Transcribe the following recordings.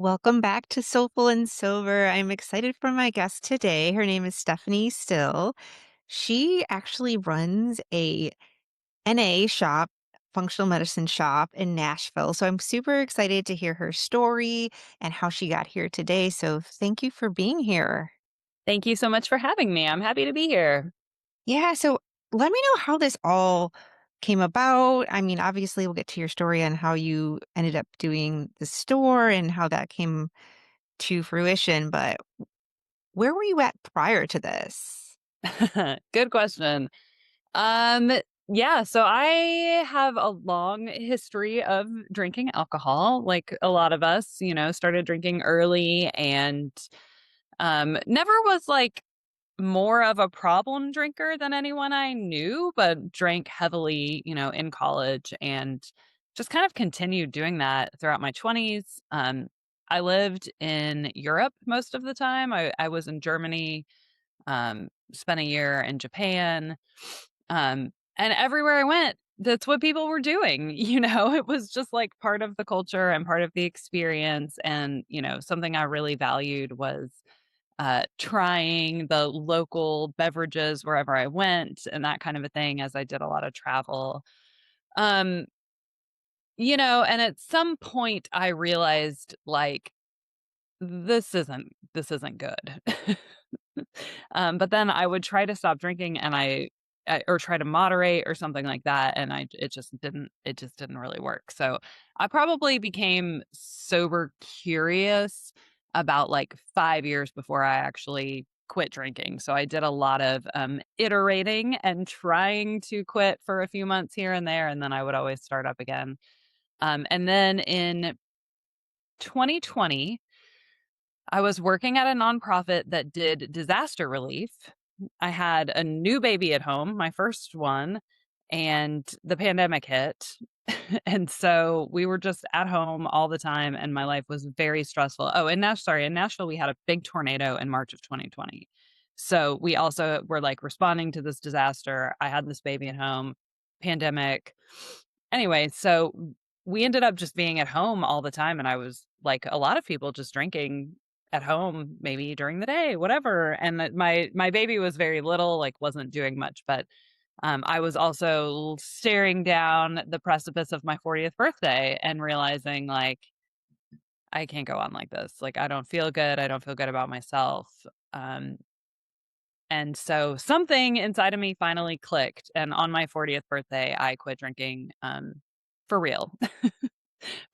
Welcome back to Soulful and Sober. I'm excited for my guest today. Her name is Stephanie Still. She actually runs a NA shop, functional medicine shop in Nashville. So I'm super excited to hear her story and how she got here today. So thank you for being here. Thank you so much for having me. I'm happy to be here. Yeah, so let me know how this all came about. I mean, obviously we'll get to your story on how you ended up doing the store and how that came to fruition, but where were you at prior to this? Good question. Um, yeah, so I have a long history of drinking alcohol. Like a lot of us, started drinking early and never was like more of a problem drinker than anyone I knew, but drank heavily, in college and just kind of continued doing that throughout my 20s. I lived in Europe most of the time. I was in Germany, spent a year in Japan. And everywhere I went, that's what people were doing. It was just like part of the culture and part of the experience. And, something I really valued was trying the local beverages wherever I went and that kind of a thing as I did a lot of travel. Um, and at some point I realized like this isn't good. But then I would try to stop drinking and or try to moderate or something like that, and it just didn't really work. So I probably became sober curious about like 5 years before I actually quit drinking. So I did a lot of iterating and trying to quit for a few months here and there, and then I would always start up again. And then in 2020 I was working at a nonprofit that did disaster relief. I had a new baby at home, my first one, and the pandemic hit. And so we were just at home all the time and my life was very stressful. Oh, in Nashville we had a big tornado in March of 2020. So we also were like responding to this disaster. I had this baby at home, pandemic. Anyway, so we ended up just being at home all the time and I was like a lot of people just drinking at home, maybe during the day, whatever. And that my baby was very little, like wasn't doing much, but I was also staring down the precipice of my 40th birthday and realizing like I can't go on like this. Like I don't feel good. I don't feel good about myself. Um, and so something inside of me finally clicked. And on my 40th birthday, I quit drinking for real.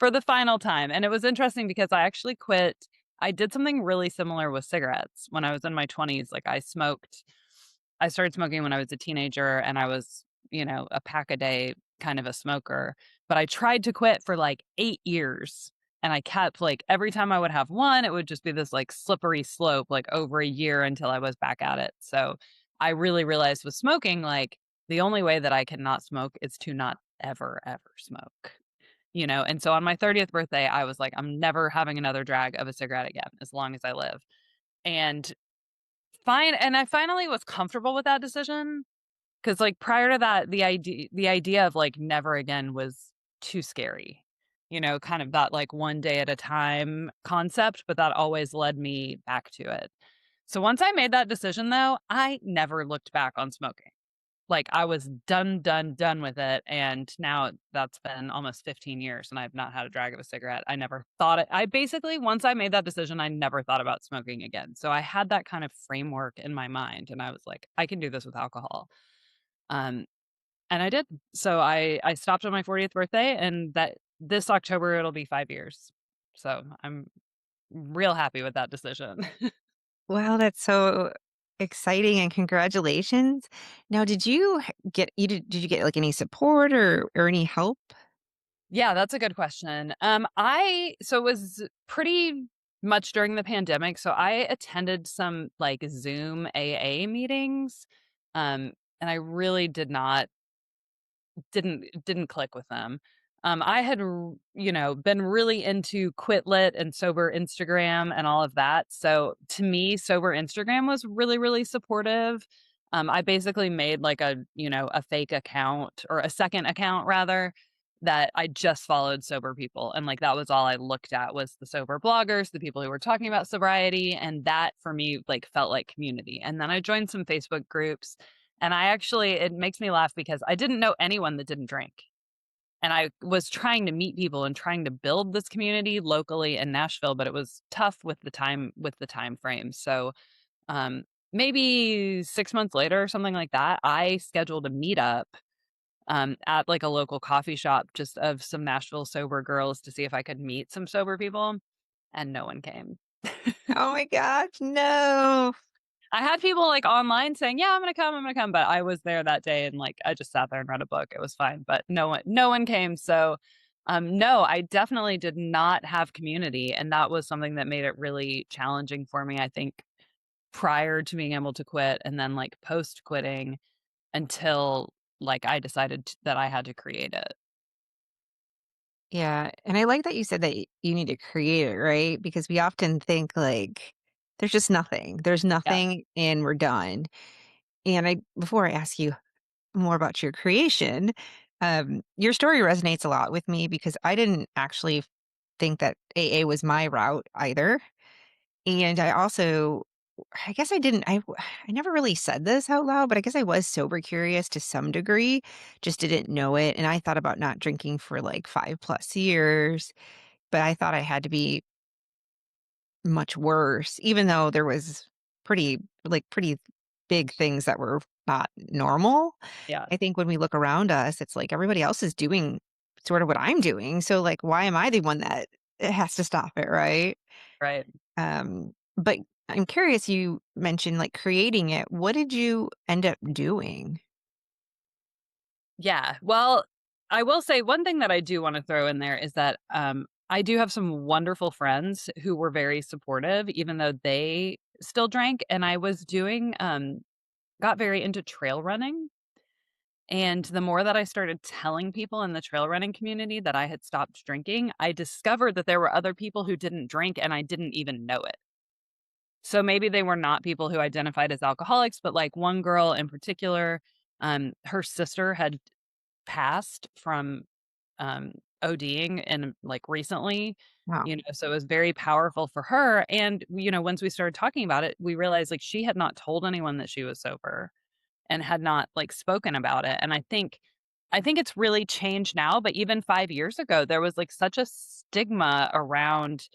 For the final time, and it was interesting because I actually quit. I did something really similar with cigarettes when I was in my 20s, like, I started smoking when I was a teenager, and I was, a pack a day kind of a smoker, but I tried to quit for, like, 8 years, and I kept, like every time I would have one, it would just be this, like, slippery slope, like, over a year until I was back at it, so I really realized with smoking, like, the only way that I cannot smoke is to not ever, ever smoke. And so on my 30th birthday, I was like, "I'm never having another drag of a cigarette again as long as I live." And I finally was comfortable with that decision because, like, prior to that, the idea of, like, never again was too scary. Kind of that, like, one day at a time concept, but that always led me back to it. So once I made that decision, though, I never looked back on smoking. Like, I was done, done, done with it, and now that's been almost 15 years, and I've not had a drag of a cigarette. I never thought it I basically once I made that decision, I never thought about smoking again. So I had that kind of framework in my mind, and I was like, "I can do this with alcohol." Um, and I did. So I stopped on my 40th birthday, and that this October, it'll be 5 years. So I'm real happy with that decision. Wow, that's so exciting and congratulations. Now, did you get like any support or any help? Yeah, that's a good question. It was pretty much during the pandemic, so I attended some like Zoom AA meetings, and I really didn't click with them. I had been really into Quit Lit and Sober Instagram and all of that. So to me, Sober Instagram was really really supportive. I basically made like a fake account or a second account rather that I just followed sober people, and, like, that was all I looked at was the sober bloggers, the people who were talking about sobriety, and that for me, like, felt like community, and then I joined some Facebook groups, and I actually it makes me laugh because I didn't know anyone that didn't drink, and I was trying to meet people and trying to build this community locally in Nashville, but it was tough with the time frame, so, um, maybe 6 months later or something like that, I scheduled a meetup at like a local coffee shop just of some Nashville sober girls to see if I could meet some sober people, and no one came. Oh my gosh, no. I had people like online saying, "Yeah, I'm gonna come," but I was there that day and like I just sat there and read a book. It was fine, but no one came. So no, I definitely did not have community, and that was something that made it really challenging for me, I think, prior to being able to quit and then like post quitting until like I decided that I had to create it. Yeah, and I like that you said that you need to create it, right? Because we often think like there's just nothing. There's Yeah, nothing and we're done. And I before I ask you more about your creation, your story resonates a lot with me because I didn't actually think that AA was my route either. And I also I guess I didn't I never really said this out loud, but I guess I was sober curious to some degree, just didn't know it. And I thought about not drinking for like 5 plus years, but I thought I had to be much worse, even though there was pretty big things that were not normal. yeah, I think when we look around us, it's like everybody else is doing sort of what I'm doing. So like, why am I the one that has to stop it, right? right. But I'm curious, you mentioned like creating it. What did you end up doing? Yeah. Well, I will say one thing that I do wanna throw in there is that, I do have some wonderful friends who were very supportive even though they still drank, and I was doing, got very into trail running, and the more that I started telling people in the trail running community that I had stopped drinking, I discovered that there were other people who didn't drink and I didn't even know it. So maybe they were not people who identified as alcoholics, but, like, one girl in particular, her sister had passed from, ODing and, like, recently, Wow. so it was very powerful for her, and, once we started talking about it, we realized, like, she had not told anyone that she was sober and had not, like, spoken about it, and I think it's really changed now, but even 5 years ago, there was, like, such a stigma around,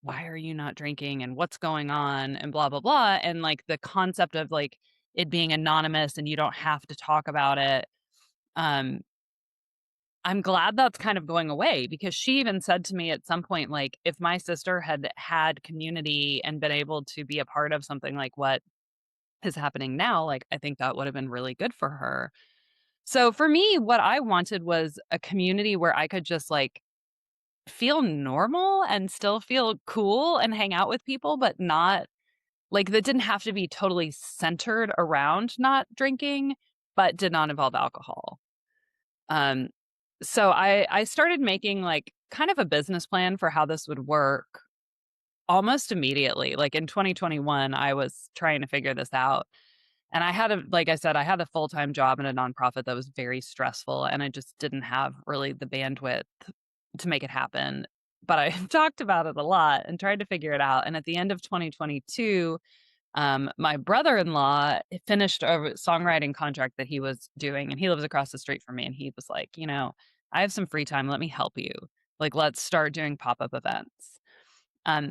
"Why are you not drinking?" and "What's going on?" and blah, blah, blah, and, like, the concept of, like, it being anonymous and you don't have to talk about it, um, I'm glad that's kind of going away because she even said to me at some point, like, if my sister had had community and been able to be a part of something like what is happening now, like, I think that would have been really good for her. So for me, what I wanted was a community where I could just like feel normal and still feel cool and hang out with people, but not like that didn't have to be totally centered around not drinking, but did not involve alcohol. Um, so I started making, like, kind of a business plan for how this would work almost immediately. Like, in 2021, I was trying to figure this out, and I had a like I said, I had a full-time job in a nonprofit that was very stressful, and I just didn't have really the bandwidth to make it happen, but I talked about it a lot and tried to figure it out, and at the end of 2022, my brother-in-law finished a songwriting contract that he was doing, and he lives across the street from me, and he was like, "I have some free time, let me help you. Like, let's start doing pop-up events."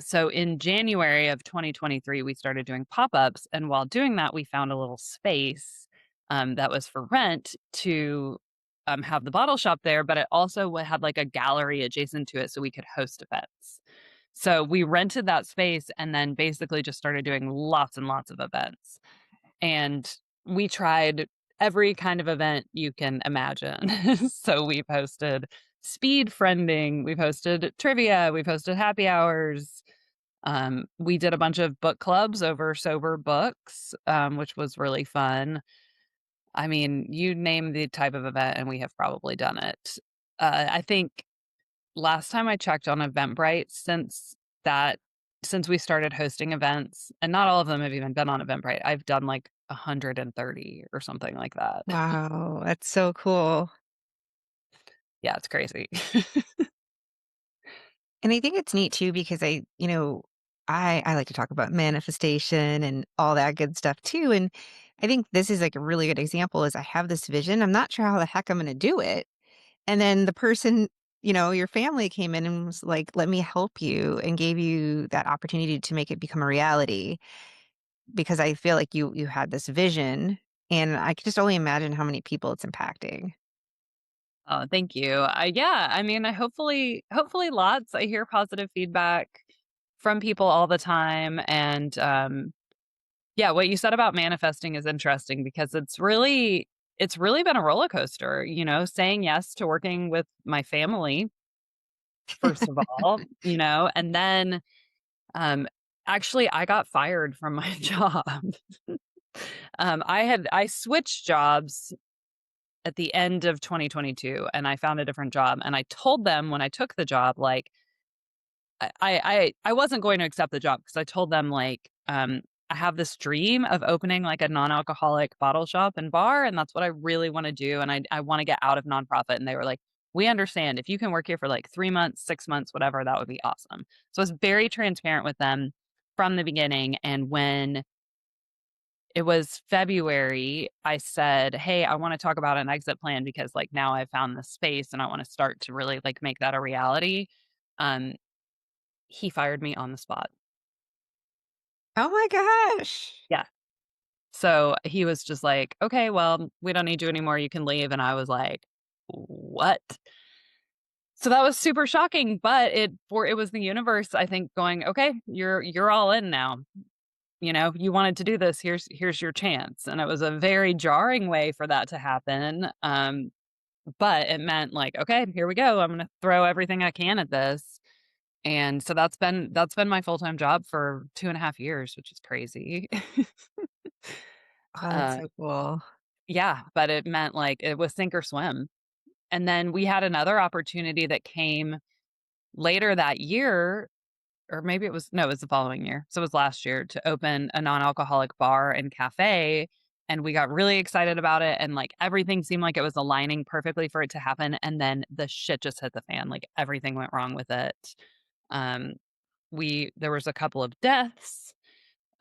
So in January of 2023, we started doing pop-ups, and while doing that, we found a little space, that was for rent to, have the bottle shop there, but it also had, like, a gallery adjacent to it so we could host events. So we rented that space and then basically just started doing lots and lots of events. And we tried every kind of event you can imagine. So we've hosted speed friending, we've hosted trivia, we've hosted happy hours. We did a bunch of book clubs over sober books, which was really fun. I mean, you name the type of event, and we have probably done it. I think last time I checked on Eventbrite, that since we started hosting events, and not all of them have even been on Eventbrite, I've done like 130 or something like that. Wow, that's so cool. Yeah, it's crazy. And I think it's neat too because I like to talk about manifestation and all that good stuff too. And I think this is like a really good example is I have this vision. I'm not sure how the heck I'm going to do it. And then the person, your family came in and was like, let me help you and gave you that opportunity to make it become a reality because I feel like you had this vision and I can just only imagine how many people it's impacting. Oh, thank you. Yeah, I mean, hopefully lots. I hear positive feedback from people all the time, and yeah, what you said about manifesting is interesting because it's really been a roller coaster, saying yes to working with my family first of all, and then um actually I got fired from my job. I switched jobs at the end of 2022 and I found a different job and I told them when I took the job like I wasn't going to accept the job because I told them like I have this dream of opening like a non-alcoholic bottle shop and bar and that's what I really want to do and I want to get out of nonprofit and they were like we understand if you can work here for like 3 months, 6 months, whatever, that would be awesome. So I was very transparent with them from the beginning and when it was February, I said, "Hey, I wanna talk about an exit plan because, like, now I've found this space and I wanna start to really, like, make that a reality." Um, he fired me on the spot. Oh my gosh. Yeah. So, he was just like, "Okay, well, we don't need you anymore, you can leave," and I was like, "What?" So, that was super shocking, but it was the universe, I think, going, "Okay, you're all in now. You wanted to do this, here's your chance," and it was a very jarring way for that to happen, but it meant like, "Okay, here we go. I'm gonna throw everything I can at this." And so that's been my full-time job for 2.5 years, which is crazy. Oh, that's Uh, so cool. yeah, but it meant like it was sink or swim. And then we had another opportunity that came later that year, or maybe it was no, it was the following year. So it was last year to open a non-alcoholic bar and cafe, and we got really excited about it, and, like, everything seemed like it was aligning perfectly for it to happen, and then the shit just hit the fan, like, everything went wrong with it. Um, we there was a couple of deaths,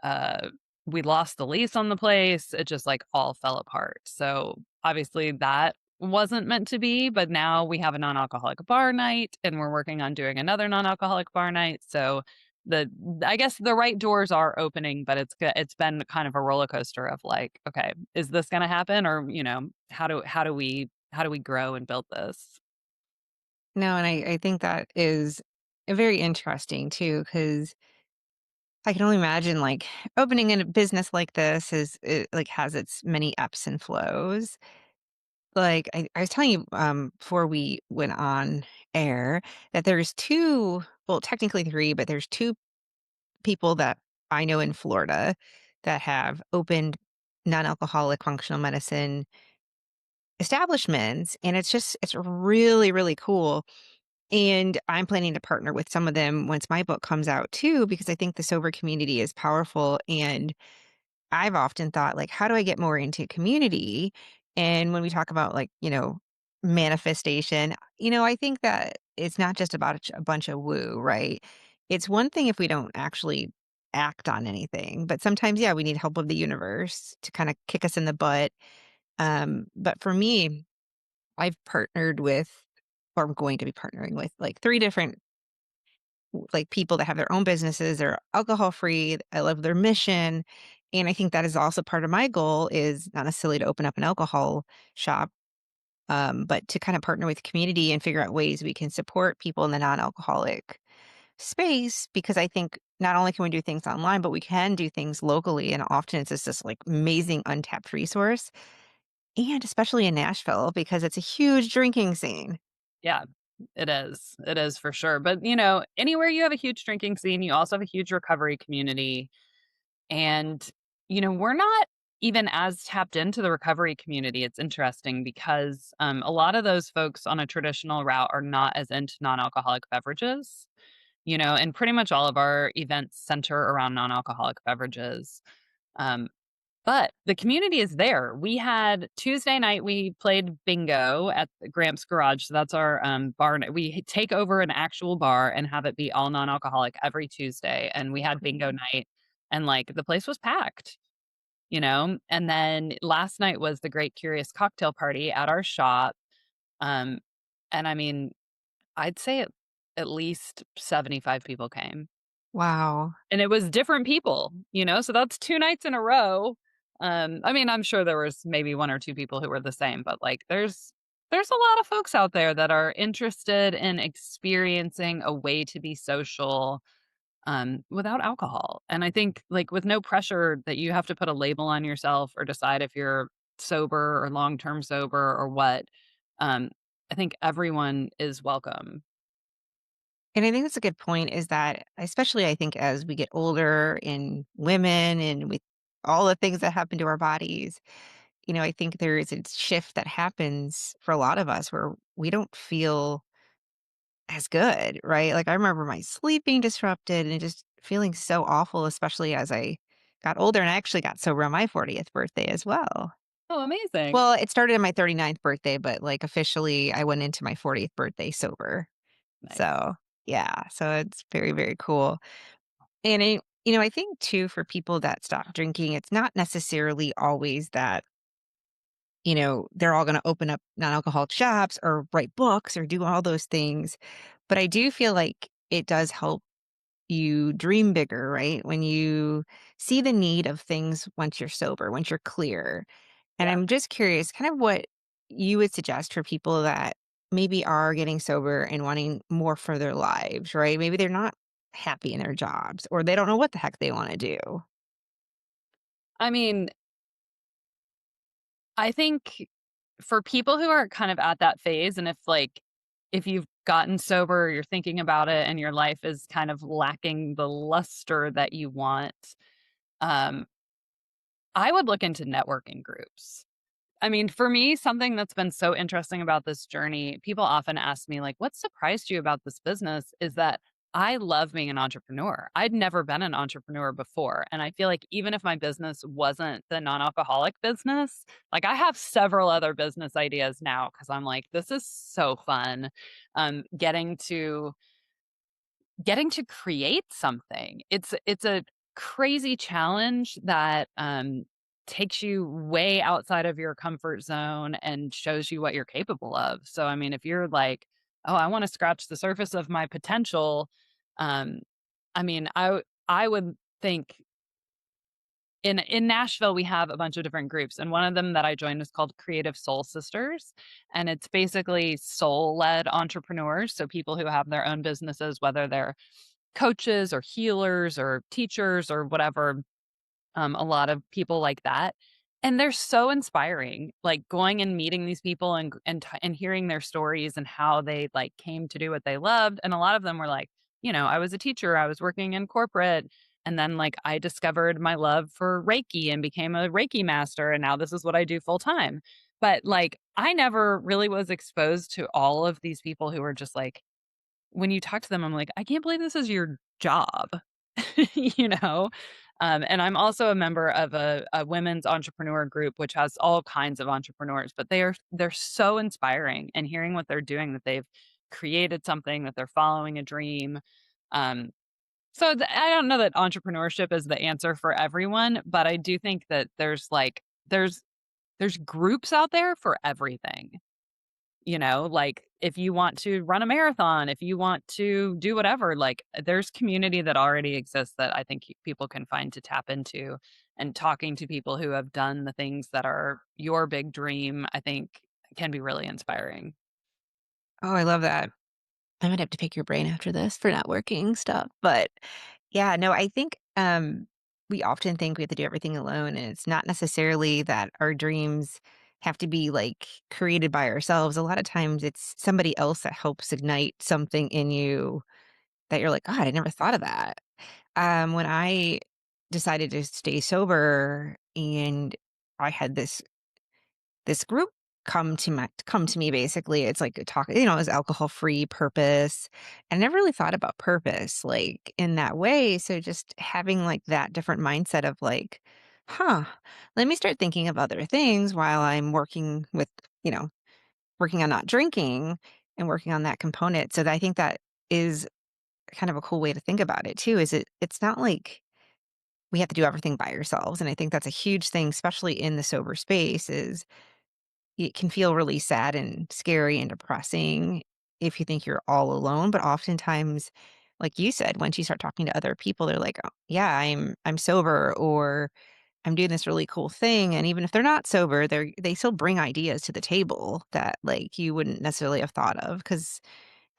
uh, we lost the lease on the place, it just, like, all fell apart. So, obviously, that wasn't meant to be, but now we have a non-alcoholic bar night, and we're working on doing another non-alcoholic bar night, so the I guess the right doors are opening, but it's been kind of a roller coaster of, like, "Okay, is this gonna happen?" Or, how do we grow and build this? No, and I think that is very interesting too, because I can only imagine like opening a business like this is it like has its many ups and flows. Like I was telling you before we went on air that there's two, well, technically three, but there's two people that I know in Florida that have opened non-alcoholic functional medicine establishments. And it's really, really cool. And I'm planning to partner with some of them once my book comes out too, because I think the sober community is powerful. And I've often thought, like, how do I get more into community? And when we talk about, like, manifestation, I think that it's not just about a bunch of woo, right? It's one thing if we don't actually act on anything, but sometimes, yeah, we need help of the universe to kind of kick us in the butt. But for me, I've partnered with, or I'm going to be partnering with, like, three different like people that have their own businesses, they're alcohol free. I love their mission. And I think that is also part of my goal is not necessarily to open up an alcohol shop, but to kind of partner with community and figure out ways we can support people in the non-alcoholic space. Because I think not only can we do things online, but we can do things locally. And often it's just this like amazing untapped resource. And especially in Nashville, because it's a huge drinking scene. Yeah, it is. It is for sure. But, anywhere you have a huge drinking scene, you also have a huge recovery community. And, we're not even as tapped into the recovery community. It's interesting because a lot of those folks on a traditional route are not as into non alcoholic beverages, and pretty much all of our events center around non alcoholic beverages. Um, But the community is there. We had Tuesday night, we played bingo at the Gramps Garage, so that's our, bar night. We take over an actual bar and have it be all non-alcoholic every Tuesday, and we had bingo night, and, like, the place was packed, you know? And then last night was the Great Curious Cocktail Party at our shop, um, and I mean, I'd say at least 75 people came. Wow. And it was different people, you know, so that's 2 nights in a row. I mean, I'm sure there was maybe 1 or 2 people who were the same, but, like, there's a lot of folks out there that are interested in experiencing a way to be social, without alcohol, and I think, like, with no pressure that you have to put a label on yourself or decide if you're sober or long-term sober or what, um, I think everyone is welcome. And I think that's a good point is that, especially I think as we get older in women and with all the things that happen to our bodies, I think there is a shift that happens for a lot of us where we don't feel as good, right? Like I remember my sleep being disrupted and just feeling so awful, especially as I got older. And I actually got sober on my 40th birthday as well. Oh, amazing. Well, it started on my 39th birthday, but like officially I went into my 40th birthday sober. Nice. So yeah, so it's very, very cool. And I think too for people that stop drinking, it's not necessarily always that, they're all going to open up non-alcoholic shops or write books or do all those things. But I do feel like it does help you dream bigger, right? When you see the need of things once you're sober, once you're clear. And Yeah. I'm just curious kind of what you would suggest for people that maybe are getting sober and wanting more for their lives, right? Maybe they're not happy in their jobs or they don't know what the heck they want to do. I mean, I think for people who are kind of at that phase, and if you've gotten sober, you're thinking about it, and your life is kind of lacking the luster that you want, um, I would look into networking groups. I mean, for me, something that's been so interesting about this journey, people often ask me, like, what surprised you about this business is that I love being an entrepreneur. I'd never been an entrepreneur before. And I feel like even if my business wasn't the non alcoholic business, like I have several other business ideas now because I'm like, this is so fun. Getting to create something. It's a crazy challenge that, takes you way outside of your comfort zone and shows you what you're capable of. So, I mean, if you're like, "Oh, I wanna scratch the surface of my potential," um, I mean, I would think in Nashville, we have a bunch of different groups, and one of them that I joined is called Creative Soul Sisters, and it's basically soul-led entrepreneurs, so people who have their own businesses, whether they're coaches or healers or teachers or whatever, a lot of people like that. And they're so inspiring, like going and meeting these people and hearing their stories and how they like came to do what they loved. And a lot of them were like, I was a teacher, I was working in corporate. And then like I discovered my love for Reiki and became a Reiki master. And now this is what I do full time. But like I never really was exposed to all of these people who were just like, when you talk to them, I'm like, "I can't believe this is your job." You know? And I'm also a member of a women's entrepreneur group, which has all kinds of entrepreneurs, but they're so inspiring and hearing what they're doing, that they've created something, that they're following a dream. Um, I don't know that entrepreneurship is the answer for everyone, but I do think that there's groups out there for everything. Like, if you want to run a marathon, if you want to do whatever, like, there's community that already exists that I think people can find to tap into, and talking to people who have done the things that are your big dream, I think can be really inspiring. Oh, I love that. I might have to pick your brain after this for networking stuff. But yeah, no, I think we often think we have to do everything alone. And it's not necessarily that our dreams have to be like created by ourselves. A lot of times it's somebody else that helps ignite something in you that you're like, God, I never thought of that. When I decided to stay sober and I had this group come to me basically. It's like a talk, it's alcohol-free purpose. I never really thought about purpose like in that way. So just having like that different mindset of like, Huh. Let me start thinking of other things while I'm working with, you know, working on not drinking and working on that component. So I think that is kind of a cool way to think about it too, is it's not like we have to do everything by ourselves. And I think that's a huge thing, especially in the sober space, is it can feel really sad and scary and depressing if you think you're all alone. But oftentimes, like you said, once you start talking to other people, they're like, oh, yeah, I'm sober, or I'm doing this really cool thing. And even if they're not sober, they still bring ideas to the table that like you wouldn't necessarily have thought of because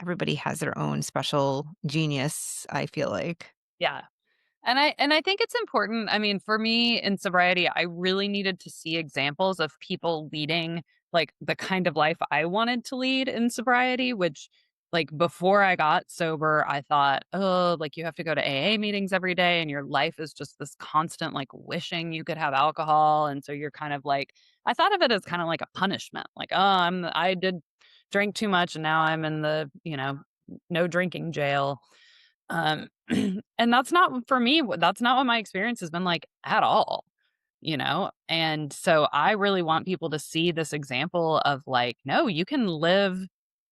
everybody has their own special genius, I feel like. Yeah. And I think it's important. I mean, for me in sobriety, I really needed to see examples of people leading like the kind of life I wanted to lead in sobriety, which like before I got sober, I thought, oh, like you have to go to AA meetings every day and your life is just this constant like wishing you could have alcohol. And so you're kind of like I thought of it as kind of like a punishment. Like, oh, I did drink too much and now I'm in the, no drinking jail. Um, and that's not for me, that's not what my experience has been like at all, you know? And so I really want people to see this example of like, no, you can live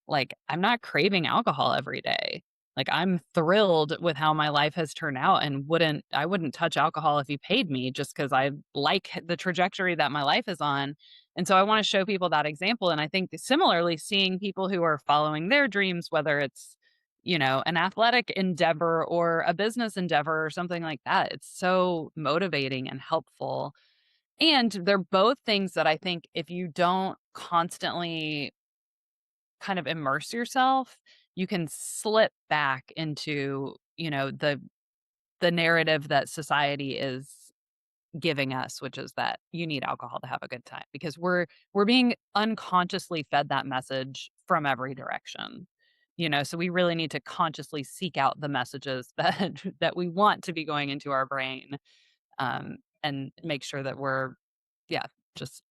like I'm not craving alcohol every day. Like I'm thrilled with how my life has turned out and I wouldn't touch alcohol if you paid me just cuz I like the trajectory that my life is on. And so I want to show people that example and I think similarly seeing people who are following their dreams whether it's an athletic endeavor or a business endeavor or something like that. It's so motivating and helpful. And they're both things that I think if you don't constantly kind of immerse yourself, you can slip back into, the narrative that society is giving us, which is that you need alcohol to have a good time because we're being unconsciously fed that message from every direction. So we really need to consciously seek out the messages that that we want to be going into our brain, and make sure that we're, yeah, just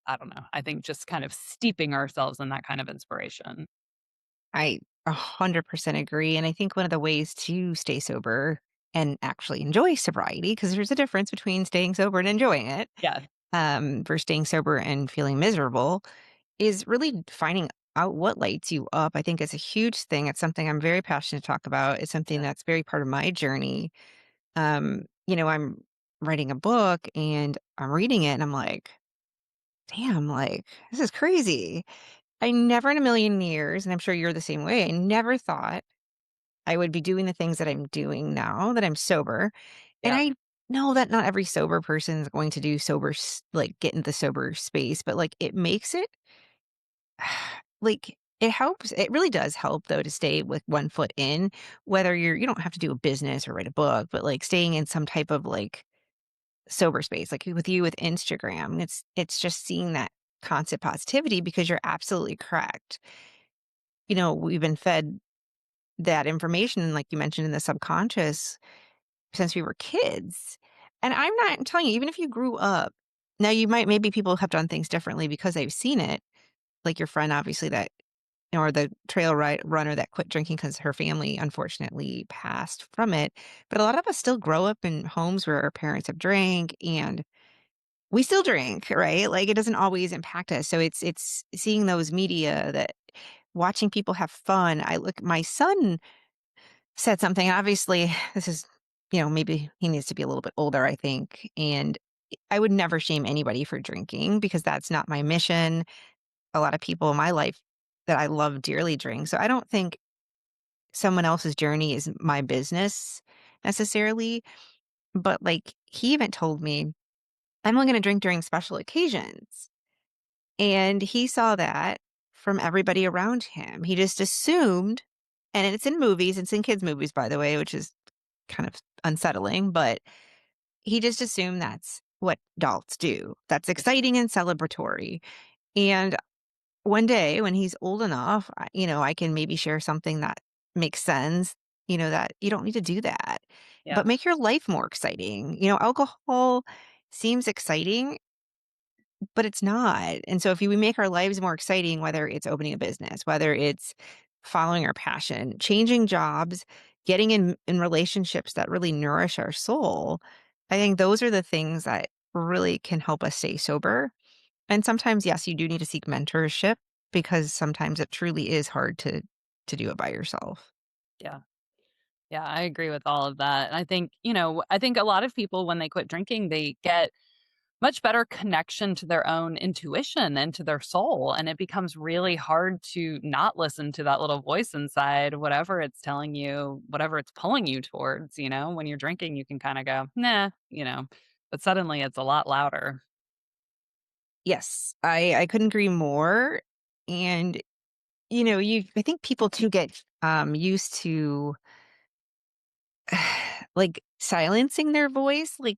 I don't know. I think just kind of steeping ourselves in that kind of inspiration. I 100% agree. And I think one of the ways to stay sober and actually enjoy sobriety, because there's a difference between staying sober and enjoying it, Yeah, versus staying sober and feeling miserable, is really finding out what lights you up. I think it's a huge thing. It's something I'm very passionate to talk about. It's something yeah, that's very part of my journey. I'm writing a book and I'm reading it and I'm like, damn, like, this is crazy. I never in a million years, and I'm sure you're the same way, I never thought I would be doing the things that I'm doing now that I'm sober. And yeah, I know that not every sober person is going to do like get into the sober space, but like it makes it like it helps. It really does help though to stay with one foot in, whether you don't have to do a business or write a book, but like staying in some type of like sober space, like with you with Instagram. It's just seeing that constant positivity because you're absolutely correct. We've been fed that information, like you mentioned, in the subconscious since we were kids. And I'm telling you, even if you grew up, now you might, maybe people have done things differently because they've seen it, like your friend, obviously, that, or the runner that quit drinking because her family unfortunately passed from it. But a lot of us still grow up in homes where our parents have drank and we still drink, right? Like it doesn't always impact us. So it's seeing those media that watching people have fun. My son said something, and obviously this is, maybe he needs to be a little bit older, I think, and I would never shame anybody for drinking because that's not my mission. A lot of people in my life that I love dearly drink, so I don't think someone else's journey is my business necessarily, but, like, he even told me, "I'm only gonna drink during special occasions," and he saw that from everybody around him. He just assumed, and it's in movies, it's in kids' movies, by the way, which is kind of unsettling, but he just assumed that's what adults do. That's exciting and celebratory. And one day when he's old enough, I can maybe share something that makes sense, that you don't need to do that, yeah, but make your life more exciting. Alcohol seems exciting, but it's not. And so if we make our lives more exciting, whether it's opening a business, whether it's following our passion, changing jobs, getting in relationships that really nourish our soul, I think those are the things that really can help us stay sober. And sometimes, yes, you do need to seek mentorship because sometimes it truly is hard to do it by yourself. Yeah. Yeah, I agree with all of that. And I think, I think a lot of people when they quit drinking, they get much better connection to their own intuition and to their soul. And it becomes really hard to not listen to that little voice inside, whatever it's telling you, whatever it's pulling you towards. When you're drinking, you can kind of go, nah, but suddenly it's a lot louder. Yes, I couldn't agree more. And you I think people too get used to like silencing their voice. Like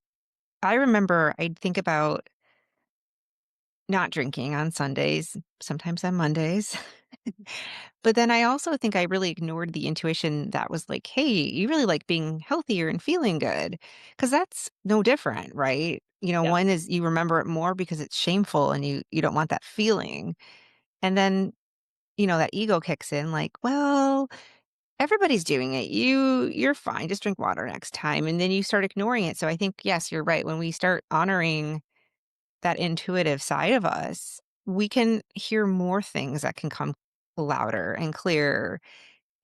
I remember I'd think about not drinking on Sundays, sometimes on Mondays. But then I also think I really ignored the intuition that was like, "Hey, you really like being healthier and feeling good," because that's no different, right? Yeah. One is you remember it more because it's shameful and you don't want that feeling. And then, that ego kicks in like, "Well, everybody's doing it. You're fine. Just drink water next time." And then you start ignoring it. So I think yes, you're right. When we start honoring that intuitive side of us, we can hear more things that can come louder and clearer,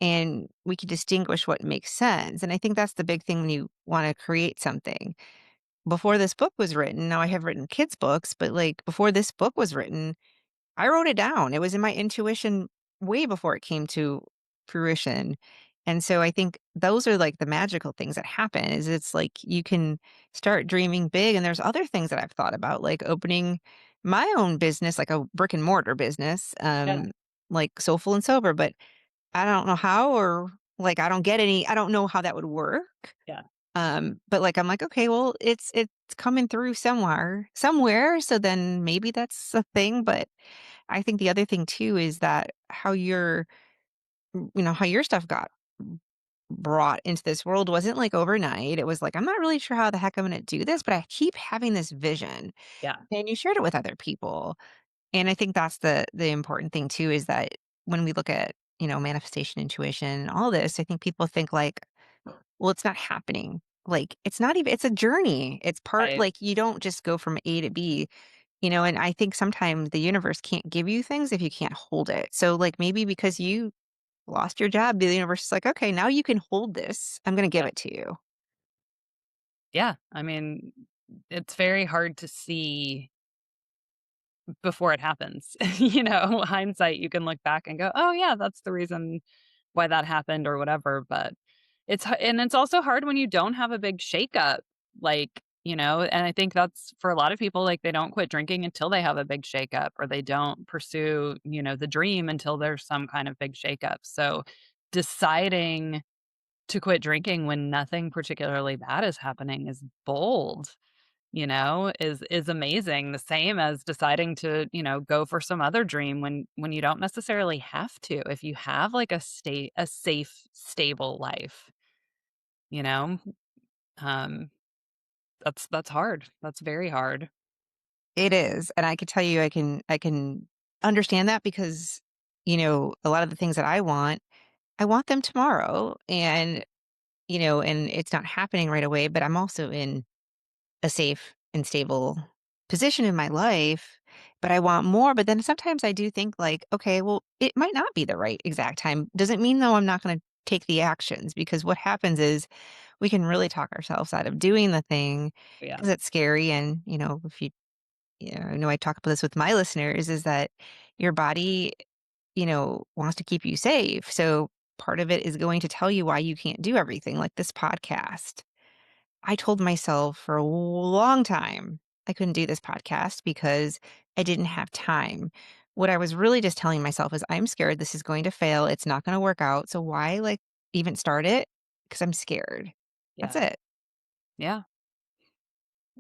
and we can distinguish what makes sense. And I think that's the big thing when you want to create something. Before this book was written, now I have written kids' books, but like before this book was written, I wrote it down. It was in my intuition way before it came to fruition. And so I think those are like the magical things that happen is it's like you can start dreaming big, and there's other things that I've thought about like opening my own business, like a brick and mortar business, Yeah. like Soulful and Sober, but I don't know how, or like I don't know how that would work. Yeah. But like I'm like, okay, well, it's coming through somewhere. So then maybe that's a thing. But I think the other thing too is that how your stuff got brought into this world wasn't like overnight. It was like, I'm not really sure how the heck I'm going to do this, but I keep having this vision. Yeah. And you shared it with other people. And I think that's the important thing too is that when we look at, manifestation, intuition, all this, I think people think like, well, it's not happening. Like it's not even it's a journey. It's part Right. like you don't just go from A to B. And I think sometimes the universe can't give you things if you can't hold it. So, like, maybe because you lost your job, the universe is like, "Okay, now you can hold this. I'm gonna give Yeah. it to you." Yeah. I mean, it's very hard to see before it happens. Hindsight, you can look back and go, "Oh, yeah, that's the reason why that happened," or whatever, but and it's also hard when you don't have a big shakeup, and I think that's for a lot of people, like, they don't quit drinking until they have a big shakeup, or they don't pursue, the dream until there's some kind of big shakeup, so deciding to quit drinking when nothing particularly bad is happening is bold. Is amazing. The same as deciding to, go for some other dream when you don't necessarily have to. If you have like a safe, stable life, you know? Um, that's hard. That's very hard. It is, and I can tell you I can understand that because, a lot of the things that I want them tomorrow, and it's not happening right away, but I'm also in a safe and stable position in my life, but I want more. But then sometimes I do think like, okay, well, it might not be the right exact time. Doesn't mean though I'm not going to take the actions because what happens is we can really talk ourselves out of doing the thing Yeah. because it's scary. And, if I know I talk about this with my listeners is that your body, wants to keep you safe. So part of it is going to tell you why you can't do everything like this podcast. I told myself for a long time I couldn't do this podcast because I didn't have time. What I was really just telling myself is I'm scared this is going to fail. It's not going to work out. So why like even start it? Because I'm scared. That's Yeah. it. Yeah.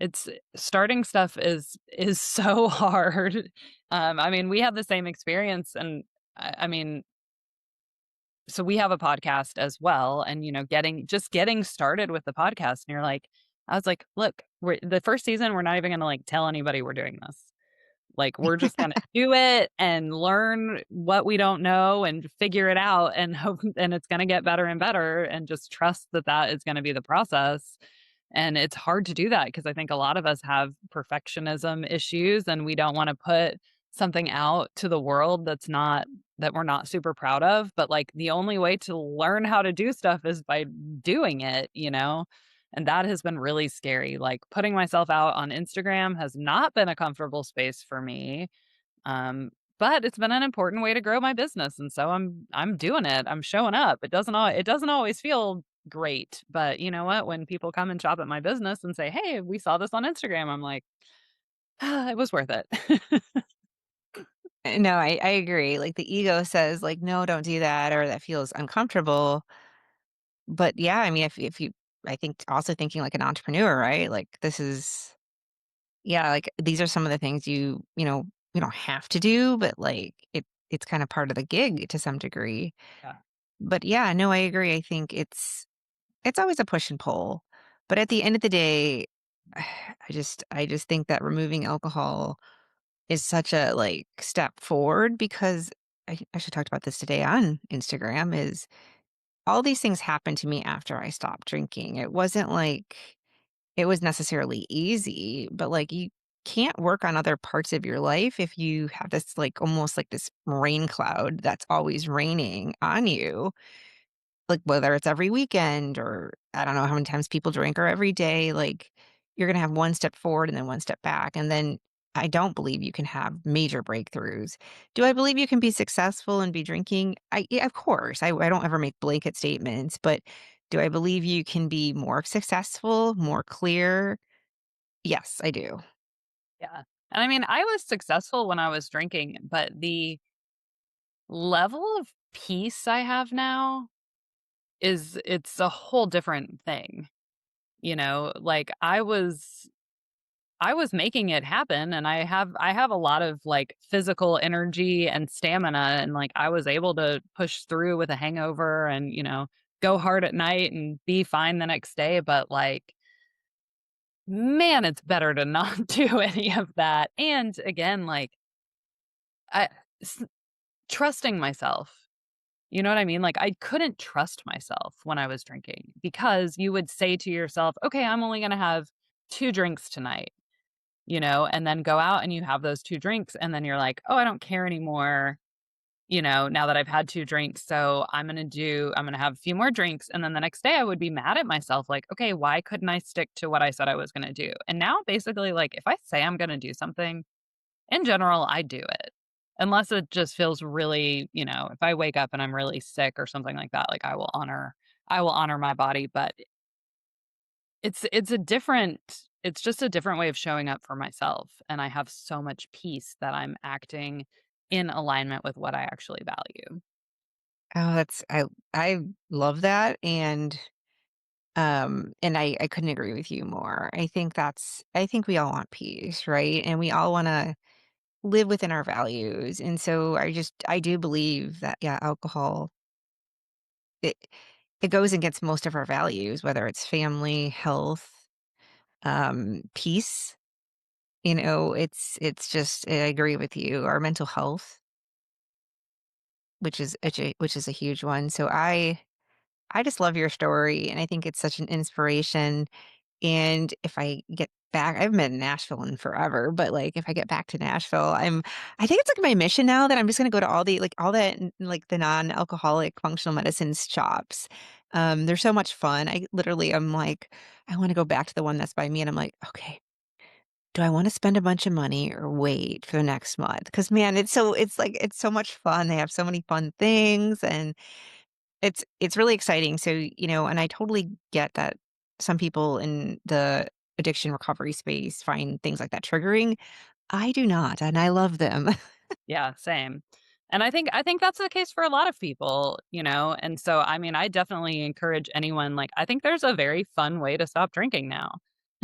It's starting stuff is so hard. I mean, we had the same experience and I mean, so we have a podcast as well and getting started with the podcast and I was like, look, the first season we're not even going to like tell anybody we're doing this. Like we're just going to do it and learn what we don't know and figure it out and hope and it's going to get better and better and just trust that that is going to be the process. And it's hard to do that because I think a lot of us have perfectionism issues and we don't wanna put something out to the world that we're not super proud of, but, like, the only way to learn how to do stuff is by doing it, you know? And that has been really scary, like, putting myself out on Instagram has not been a comfortable space for me, um, but it's been an important way to grow my business, and so I'm doing it, I'm showing up. It doesn't always feel great, but you know what? When people come and shop at my business and say, "Hey, we saw this on Instagram," I'm like, "Ah, it was worth it." No, I agree, like, the ego says, like, "No, don't do that," or "That feels uncomfortable." But, yeah, I mean, if you I think also thinking like an entrepreneur, right? Like, this is yeah, like, these are some of the things you don't have to do, but, like, it's kinda part of the gig to some degree. Yeah. But, yeah, no, I agree, I think it's always a push and pull, but at the end of the day, I just think that removing alcohol is such a, like, step forward because I actually talked about this today on Instagram, is all these things happened to me after I stopped drinking. It wasn't like it was necessarily easy, but, like, you can't work on other parts of your life if you have this, like, almost like this rain cloud that's always raining on you. Like, whether it's every weekend or I don't know how many times people drink or every day, like, you're gonna have one step forward and then one step back, and then I don't believe you can have major breakthroughs. Do I believe you can be successful and be drinking? Yeah, of course, I don't ever make blanket statements, but do I believe you can be more successful, more clear? Yes, I do. Yeah. And I mean, I was successful when I was drinking, but the level of peace I have now it's a whole different thing, you know? Like, I was making it happen and I have a lot of, like, physical energy and stamina and, like, I was able to push through with a hangover and, you know, go hard at night and be fine the next day, but, like, man, it's better to not do any of that, and again, like, I s trusting myself, you know what I mean? Like, I couldn't trust myself when I was drinking because you would say to yourself, "Okay, I'm only gonna have 2 drinks tonight." You know, and then go out and you have those 2 drinks, and then you're like, "Oh, I don't care anymore, you know, now that I've had 2 drinks, so I'm gonna have a few more drinks," and then the next day I would be mad at myself, like, "Okay, why couldn't I stick to what I said I was gonna do?" And now basically, like, if I say I'm gonna do something, in general, I do it. Unless it just feels really, you know, if I wake up and I'm really sick or something like that, like, I will honor my body, but it's a different it's just a different way of showing up for myself, and I have so much peace that I'm acting in alignment with what I actually value. Oh, I love that, and I couldn't agree with you more. I think we all want peace, right? And we all wanna live within our values, and so I do believe that, yeah, alcohol, it it goes against most of our values, whether it's family, health, peace, it's just I agree with you, our mental health, which is a huge one. So I just love your story, and I think it's such an inspiration. And if I get back, I haven't been in Nashville in forever, but, like, if I get back to Nashville, I think it's, like, my mission now that I'm just gonna go to all the like, the non-alcoholic functional medicines shops. They're so much fun. I'm like, I wanna go back to the one that's by me, and I'm like, "Okay, do I wanna spend a bunch of money or wait for the next month?" Because man, it's so much fun. They have so many fun things, and it's really exciting. So, and I totally get that some people in the addiction recovery space find things like that triggering. I do not, and I love them. Yeah, same. And I think that's the case for a lot of people, you know, and so, I mean, I definitely encourage anyone like, I think there's a very fun way to stop drinking now.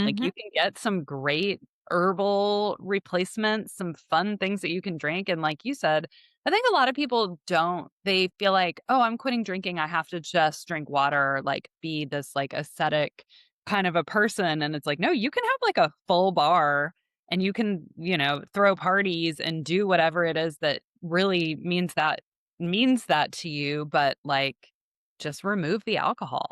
Like, Mhm. you can get some great herbal replacements, some fun things that you can drink, and like you said, I think a lot of people don't they feel like, "Oh, I'm quitting drinking, I have to just drink water," or, like, be this, like, ascetic kind of a person, and it's like, no, you can have, like, a full bar and you can, you know, throw parties and do whatever it is that really means that to you, but, like, just remove the alcohol.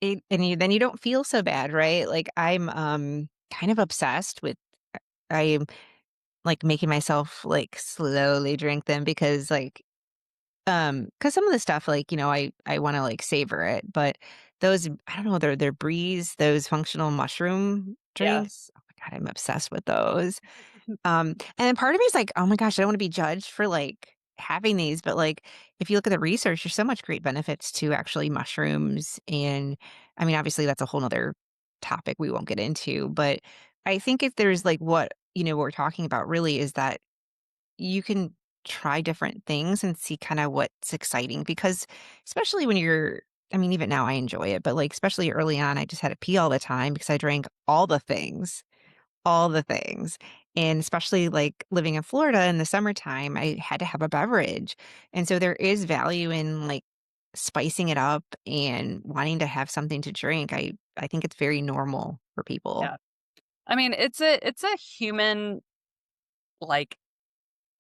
and then you don't feel so bad, right? Like, I'm, kind of obsessed with I am, like, making myself, like, slowly drink them because, like, because some of the stuff, like, I wanna, like, savor it, but those I don't know, they're breeze, those functional mushroom Yeah. drinks, oh my god, I'm obsessed with those. And then part of me is like, "Oh my gosh, I don't wanna be judged for, like, having these," but, like, if you look at the research, there's so much great benefits to actually mushrooms, and, I mean, obviously, that's a whole 'nother topic we won't get into, but I think if there's, like, what we're talking about really is that you can try different things and see kinda what's exciting because especially when you're I mean, even now I enjoy it, but, like, especially early on, I just had to pee all the time because I drank all the things, and especially, like, living in Florida in the summertime, I had to have a beverage, and so there is value in, like, spicing it up and wanting to have something to drink. I think it's very normal for people. Yeah. I mean, it's a human, like,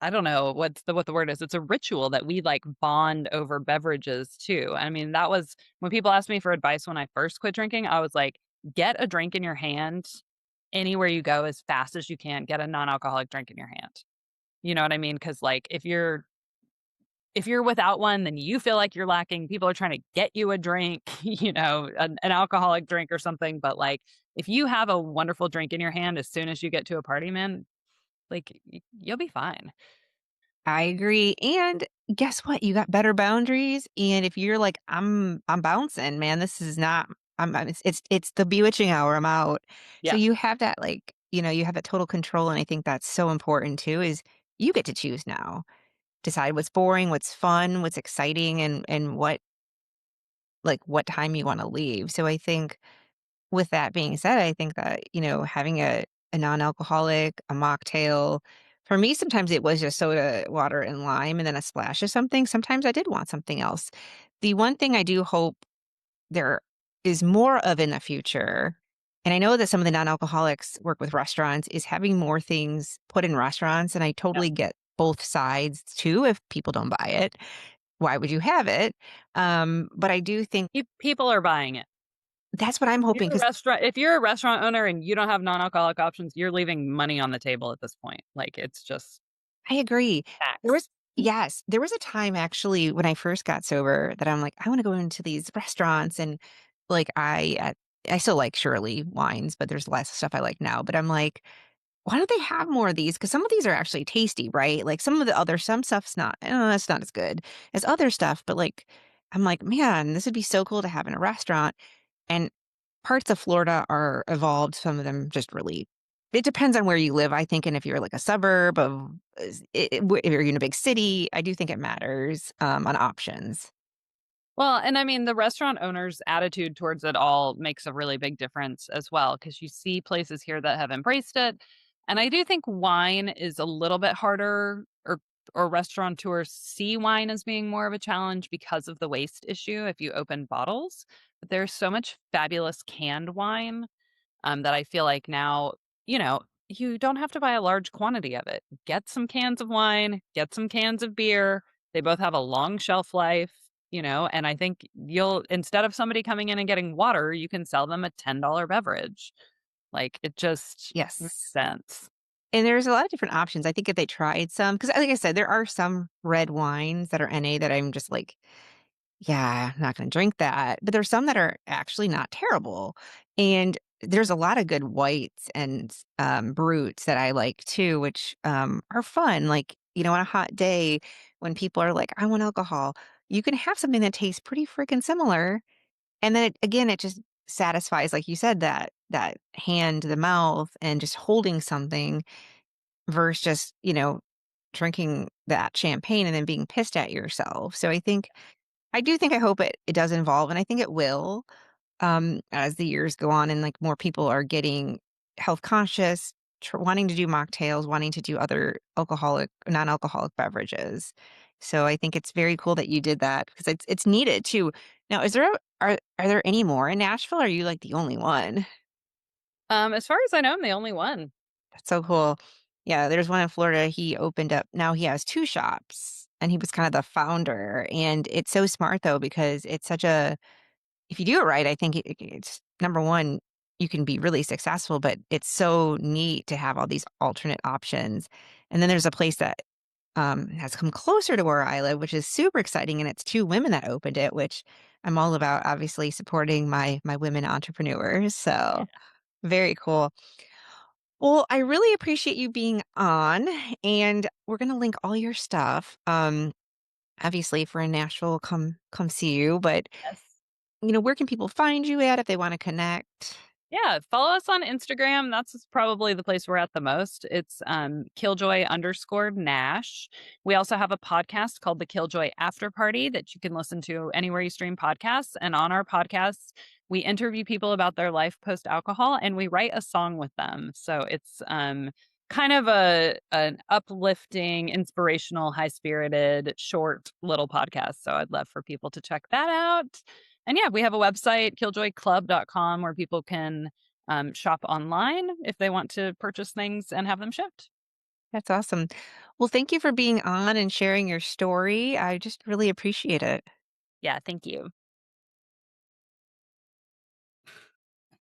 I don't know what the word is. It's a ritual that we, like, bond over beverages too. I mean, that was when people asked me for advice when I first quit drinking, I was like, "Get a drink in your hand anywhere you go as fast as you can. Get a non-alcoholic drink in your hand." You know what I mean? Because like, if you're without one, then you feel like you're lacking. People are trying to get you a drink, an alcoholic drink or something, but, like, if you have a wonderful drink in your hand as soon as you get to a party, man, like, you'll be fine. I agree, and guess what? You got better boundaries, and if you're like, I'm bouncing, man, this is not it's the bewitching hour, I'm out." So Yeah. you have that, like, you have that total control, and I think that's so important too, is you get to choose now. Decide what's boring, what's fun, what's exciting, and what time you wanna leave. So I think with that being said, I think that, having a non-alcoholic, a mocktail for me, sometimes it was just soda water and lime and then a splash of something. Sometimes I did want something else. The one thing I do hope there is more of in the future, and I know that some of the non-alcoholics work with restaurants, is having more things put in restaurants, and I Yeah. totally get both sides too if people don't buy it. Why would you have it? But I do think People are buying it. that's what I'm hoping because If you're a restaurant owner and you don't have non-alcoholic options, you're leaving money on the table at this point. Like, it's just I agree. There was tax. Yes, there was a time actually when I first got sober that I'm like, "I wanna go into these restaurants," and, like, I still like Shirley wines, but there's less stuff I like now, but I'm like, "Why don't they have more of these?" Because some of these are actually tasty, right? Like, some stuff's not that's not as good as other stuff, but, like, I'm like, "Man, this would be so cool to have in a restaurant," and parts of Florida are evolved, some of them just really it depends on where you live, I think, and if you're like a suburb of if you're in a big city, I do think it matters, on options. Well, and I mean, the restaurant owner's attitude towards it all makes a really big difference as well, because you see places here that have embraced it. And I do think wine is a little bit harder, or restaurateurs see wine as being more of a challenge because of the waste issue if you open bottles. But there's so much fabulous canned wine, that I feel like now, you don't have to buy a large quantity of it. Get some cans of wine, get some cans of beer. They both have a long shelf life, and I think instead of somebody coming in and getting water, you can sell them a $10 beverage. Like, it just makes Yes, sense. and there's a lot of different options, I think if they tried some, because like I said, there are some red wines that are NA that I'm just like, "Yeah, I'm not gonna drink that," but there's some that are actually not terrible, and there's a lot of good whites and, brutes that I like too, which, are fun, like, on a hot day when people are like, "I want alcohol," you can have something that tastes pretty freaking similar, and then it just satisfies, like you said, that hand to the mouth and just holding something versus just, drinking that champagne and then being pissed at yourself, so I hope it does involve, and I think it will, as the years go on and, like, more people are getting health conscious, wanting to do mocktails, wanting to do other non-alcoholic beverages. So I think it's very cool that you did that because it's needed too. Now, are there any more in Nashville? Or are you, like, the only one? As far as I know, I'm the only one. That's so cool. Yeah, there's one in Florida, he opened up now he has 2 shops, and he was kinda the founder, and it's so smart, though, because it's such a if you do it right, I think it's number one, you can be really successful, but it's so neat to have all these alternate options. And then there's a place that has come closer to where I live, which is super exciting. And it's two women that opened it, which I'm all about, obviously supporting my women entrepreneurs. Yeah. So very cool. Well, I really appreciate you being on, and we're gonna link all your stuff. Obviously, if we're in Nashville, come see you. But Yes. where can people find you at if they want to connect? Yeah, follow us on Instagram. That's probably the place we're at the most. It's Killjoy_Nash. We also have a podcast called the Killjoy After Party that you can listen to anywhere you stream podcasts. And on our podcasts, we interview people about their life post alcohol and we write a song with them. So it's kind of an uplifting, inspirational, high spirited, short little podcast. So I'd love for people to check that out. And yeah, we have a website, killjoyclub.com, where people can shop online if they want to purchase things and have them shipped. That's awesome. Well, thank you for being on and sharing your story. I just really appreciate it. Yeah, thank you.